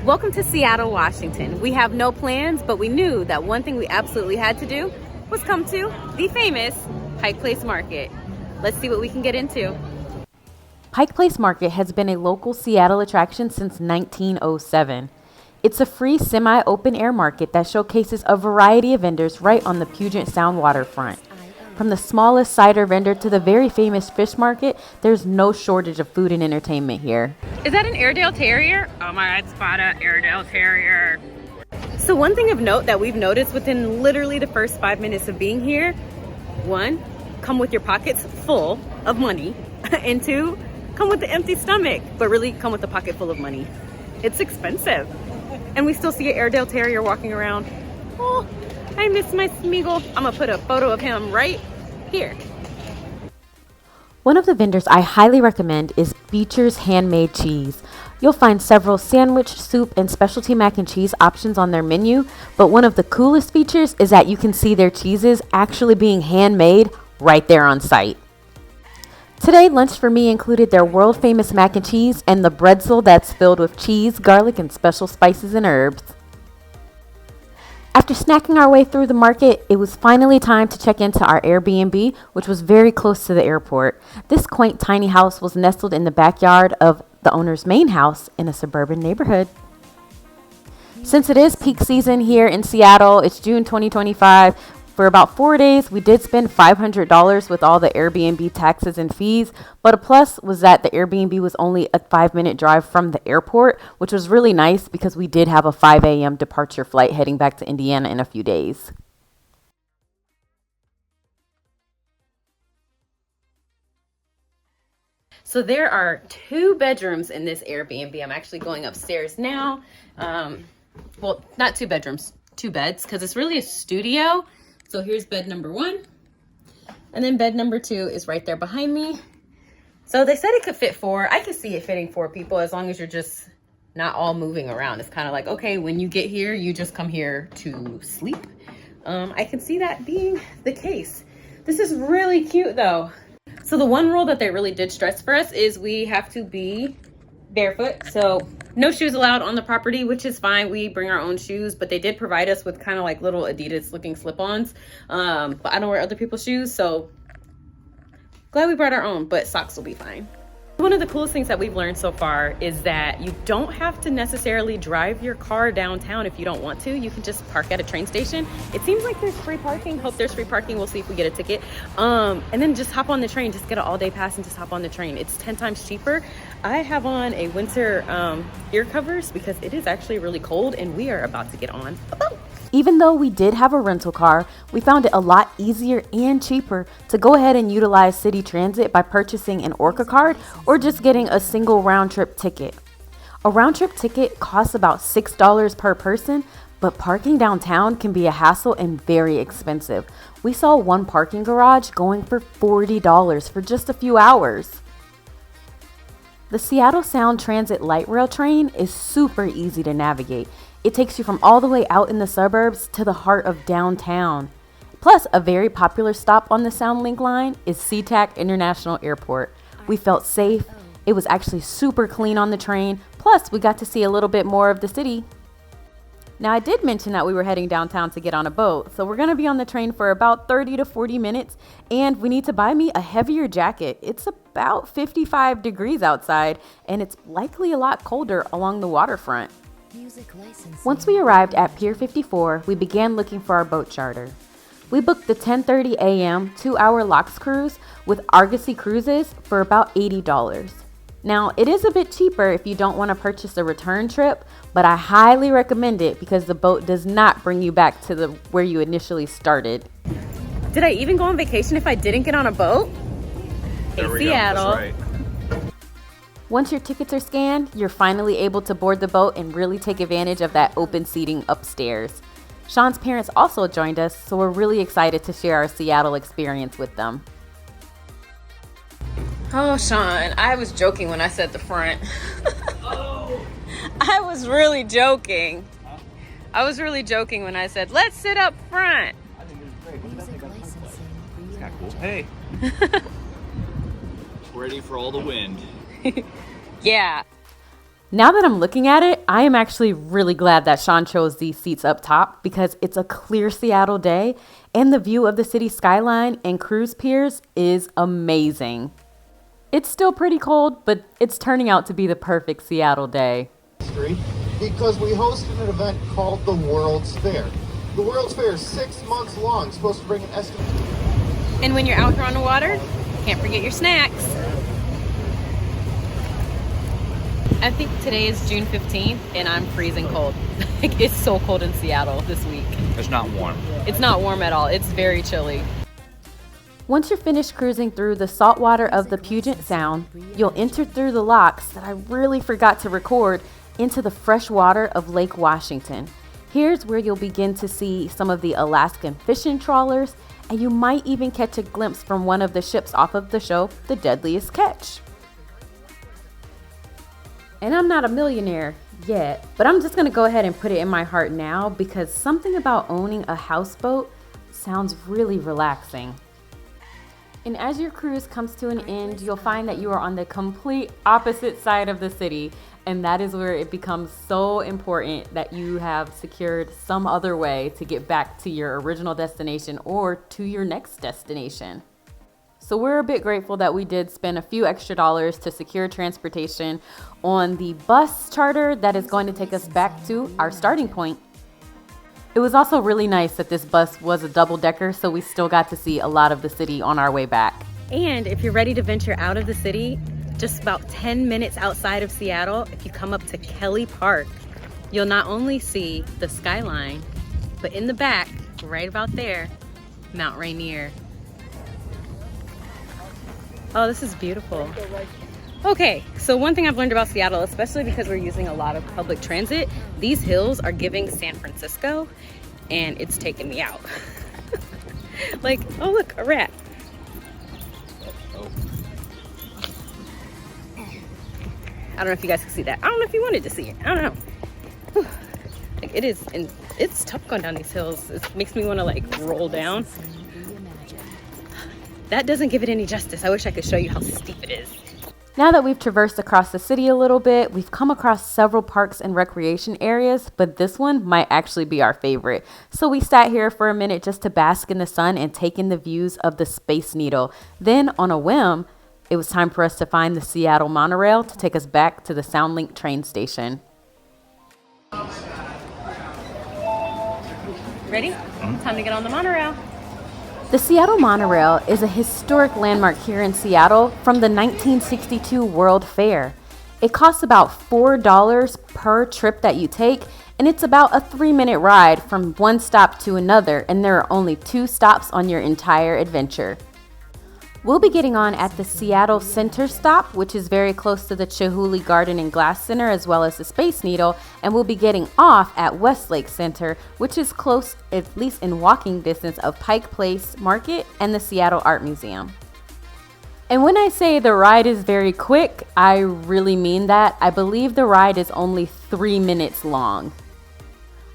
Welcome to Seattle, Washington. We have no plans, but we knew that one thing we absolutely had to do was come to the famous Pike Place Market. Let's see what we can get into. Pike Place Market has been a local Seattle attraction since 1907. It's a free semi-open air market that showcases a variety of vendors right on the Puget Sound waterfront. From the smallest cider vendor to the very famous fish market, there's no shortage of food and entertainment here. Is that an Airedale Terrier? Oh my God, spot a Airedale Terrier. So one thing of note that we've noticed within literally the first 5 minutes of being here, one, come with your pockets full of money, and two, come with an empty stomach, but really come with a pocket full of money. It's expensive. And we still see an Airedale Terrier walking around. Oh, I miss my Smeagol. I'm gonna put a photo of him right here. One of the vendors I highly recommend is Beecher's Handmade Cheese. You'll find several sandwich, soup, and specialty mac and cheese options on their menu, but one of the coolest features is that you can see their cheeses actually being handmade right there on site. Today, lunch for me included their world-famous mac and cheese and the bretzel that's filled with cheese, garlic, and special spices and herbs. After snacking our way through the market, it was finally time to check into our Airbnb, which was very close to the airport. This quaint tiny house was nestled in the backyard of the owner's main house in a suburban neighborhood. Since it is peak season here in Seattle, it's June 2025. For about 4 days, we did spend $500 with all the Airbnb taxes and fees, but a plus was that the Airbnb was only a 5-minute drive from the airport, which was really nice because we did have a 5 a.m. departure flight heading back to Indiana in a few days. So there are 2 bedrooms in this Airbnb. I'm actually going upstairs now. Well, not 2 bedrooms, 2 beds, because it's really a studio. So here's bed number 1, and then bed number 2 is right there behind me. So they said it could fit 4. I could see it fitting 4 people as long as you're just not all moving around. It's kind of like, okay, when you get here, you just come here to sleep. I can see that being the case. This is really cute though. So the one rule that they really did stress for us is we have to be barefoot. So no shoes allowed on the property, which is fine. We bring our own shoes, but they did provide us with kind of like little Adidas looking slip-ons. But I don't wear other people's shoes, so glad we brought our own, but socks will be fine. One of the coolest things that we've learned so far is that you don't have to necessarily drive your car downtown if you don't want to. You can just park at a train station. It seems like there's free parking. Hope there's free parking. We'll see if we get a ticket. And then just hop on the train. Just get an all-day pass and just hop on the train. It's 10 times cheaper. I have on a winter ear covers because it is actually really cold and we are about to get on a boat. Even though we did have a rental car, we found it a lot easier and cheaper to go ahead and utilize city transit by purchasing an Orca card or just getting a single round-trip ticket. A round-trip ticket costs about $6 per person, but parking downtown can be a hassle and very expensive. We saw one parking garage going for $40 for just a few hours. The Seattle Sound Transit light rail train is super easy to navigate. It takes you from all the way out in the suburbs to the heart of downtown. Plus, a very popular stop on the SoundLink line is SeaTac International Airport. We felt safe. It was actually super clean on the train. Plus, we got to see a little bit more of the city. Now, I did mention that we were heading downtown to get on a boat, so we're going to be on the train for about 30 to 40 minutes, and we need to buy me a heavier jacket. It's about 55 degrees outside, and it's likely a lot colder along the waterfront. Once we arrived at Pier 54, we began looking for our boat charter. We booked the 10:30 a.m. 2-hour Locks cruise with Argosy Cruises for about $80. Now, it is a bit cheaper if you don't want to purchase a return trip, but I highly recommend it because the boat does not bring you back to where you initially started. Did I even go on vacation if I didn't get on a boat? There we Seattle. go. That's right. Once your tickets are scanned, you're finally able to board the boat and really take advantage of that open seating upstairs. Sean's parents also joined us, so we're really excited to share our Seattle experience with them. Oh, Sean, I was joking when I said the front. Oh. I was really joking. I was really joking when I said, let's sit up front. I think it's great. What's that thing got? It's kind of cool. Hey. Ready for all the wind. Yeah. Now that I'm looking at it, I am actually really glad that Sean chose these seats up top because it's a clear Seattle day and the view of the city skyline and cruise piers is amazing. It's still pretty cold, but it's turning out to be the perfect Seattle day. Because we hosted an event called the World's Fair. The World's Fair is 6 months long, supposed to bring an estimate. And when you're out here on the water, can't forget your snacks. I think today is June 15th and I'm freezing cold. Like, it's so cold in Seattle this week. It's not warm. It's not warm at all. It's very chilly. Once you're finished cruising through the salt water of the Puget Sound, you'll enter through the locks that I really forgot to record into the fresh water of Lake Washington. Here's where you'll begin to see some of the Alaskan fishing trawlers, and you might even catch a glimpse from one of the ships off of the show, The Deadliest Catch. And I'm not a millionaire yet, but I'm just gonna go ahead and put it in my heart now because something about owning a houseboat sounds really relaxing. And as your cruise comes to an end, you'll find that you are on the complete opposite side of the city, and that is where it becomes so important that you have secured some other way to get back to your original destination or to your next destination. So we're a bit grateful that we did spend a few extra dollars to secure transportation on the bus charter that is going to take us back to our starting point. It was also really nice that this bus was a double-decker, so we still got to see a lot of the city on our way back. And if you're ready to venture out of the city, just about 10 minutes outside of Seattle, if you come up to Kelly Park, you'll not only see the skyline, but in the back, right about there, Mount Rainier. Oh, this is beautiful. Okay, so one thing I've learned about Seattle, especially because we're using a lot of public transit, these hills are giving San Francisco, and it's taking me out. Like, oh look, a rat. I don't know if you guys can see that. I don't know if you wanted to see it. I don't know. Whew. Like, it is, and it's tough going down these hills. It makes me want to like roll down. That doesn't give it any justice. I wish I could show you how steep it is. Now that we've traversed across the city a little bit, we've come across several parks and recreation areas, but this one might actually be our favorite. So we sat here for a minute just to bask in the sun and take in the views of the Space Needle. Then on a whim, it was time for us to find the Seattle Monorail to take us back to the SoundLink train station. Ready? Time to get on the monorail. The Seattle Monorail is a historic landmark here in Seattle from the 1962 World Fair. It costs about $4 per trip that you take, and it's about a 3-minute ride from one stop to another, and there are only 2 stops on your entire adventure. We'll be getting on at the Seattle Center stop, which is very close to the Chihuly Garden and Glass Center, as well as the Space Needle, and we'll be getting off at Westlake Center, which is close, at least in walking distance, of Pike Place Market and the Seattle Art Museum. And when I say the ride is very quick, I really mean that. I believe the ride is only 3 minutes long.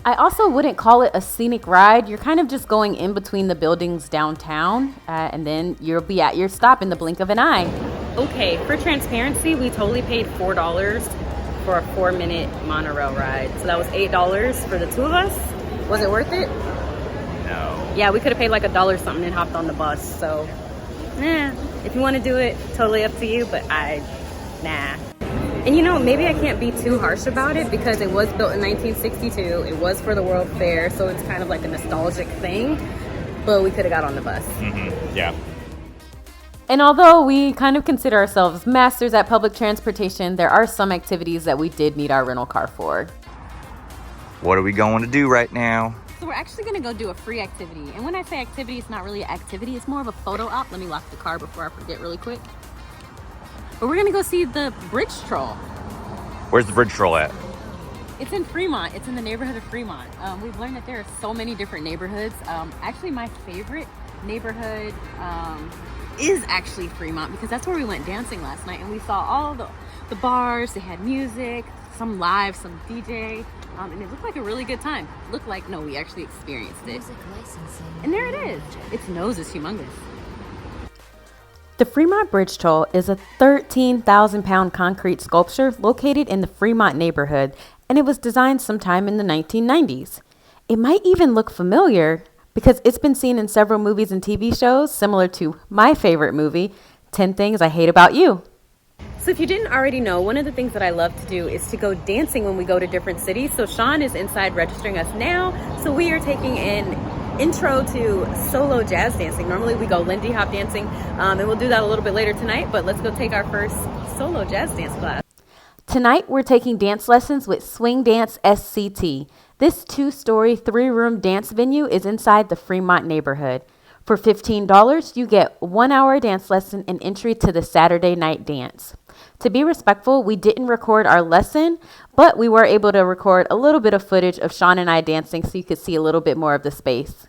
I also wouldn't call it a scenic ride. You're kind of just going in between the buildings downtown, and then you'll be at your stop in the blink of an eye. Okay, for transparency, we totally paid $4 for a 4-minute monorail ride. So that was $8 for the 2 of us. Was it worth it? No. Yeah, we could have paid like $1 something and hopped on the bus. So, if you want to do it, totally up to you, but nah. And you know, maybe I can't be too harsh about it because it was built in 1962. It was for the World Fair, so it's kind of like a nostalgic thing. But we could have got on the bus. Mm-hmm. Yeah. And although we kind of consider ourselves masters at public transportation, there are some activities that we did need our rental car for. What are we going to do right now? So we're actually going to go do a free activity. And when I say activity, it's not really an activity. It's more of a photo op. Let me lock the car before I forget really quick. But we're gonna go see the bridge troll. Where's the bridge troll at? It's in Fremont. It's in the neighborhood of Fremont. We've learned that there are so many different neighborhoods. Actually, my favorite neighborhood is actually Fremont because that's where we went dancing last night and we saw all the bars. They had music, some live, some DJ, and it looked like a really good time. We actually experienced it. And there it is. Its nose is humongous. The Fremont Bridge Toll is a 13,000-pound concrete sculpture located in the Fremont neighborhood, and it was designed sometime in the 1990s. It might even look familiar because it's been seen in several movies and TV shows, similar to my favorite movie, 10 Things I Hate About You. So if you didn't already know, one of the things that I love to do is to go dancing when we go to different cities. So Sean is inside registering us now. So we are taking an intro to solo jazz dancing. Normally we go Lindy Hop dancing, and we'll do that a little bit later tonight, but let's go take our first solo jazz dance class. Tonight, we're taking dance lessons with Swing Dance SCT. This 2-story, 3-room dance venue is inside the Fremont neighborhood. For $15, you get 1-hour dance lesson and entry to the Saturday night dance. To be respectful, we didn't record our lesson, but we were able to record a little bit of footage of Sean and I dancing so you could see a little bit more of the space.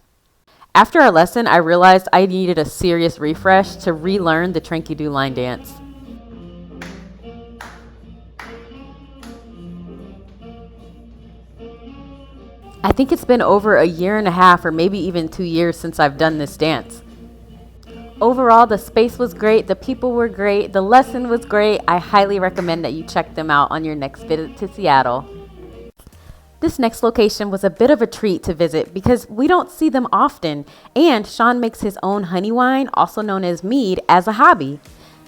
After our lesson, I realized I needed a serious refresh to relearn the Tranky-Doo line dance. I think it's been over a year and a half or maybe even 2 years since I've done this dance. Overall, the space was great, the people were great, the lesson was great. I highly recommend that you check them out on your next visit to Seattle. This next location was a bit of a treat to visit because we don't see them often, and Sean makes his own honey wine, also known as Mead, as a hobby.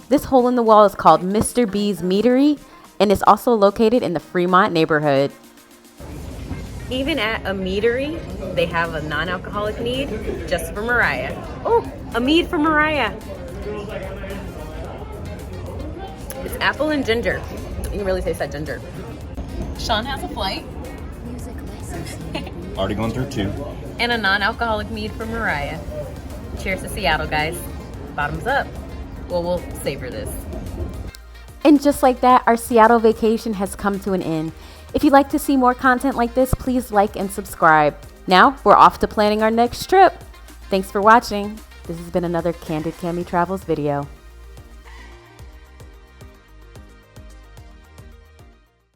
This hole in the wall is called Mr. B's Meadery, and it's also located in the Fremont neighborhood. Even at a meadery, they have a non-alcoholic mead just for Mariah. Oh, a mead for Mariah. It's apple and ginger. You can really taste that ginger. Sean has a flight. Music licensing. Already gone through 2. And a non-alcoholic mead for Mariah. Cheers to Seattle, guys. Bottoms up. Well, we'll savor this. And just like that, our Seattle vacation has come to an end. If you'd like to see more content like this, please like and subscribe. Now, we're off to planning our next trip. Thanks for watching. This has been another Candid Cami Travels video.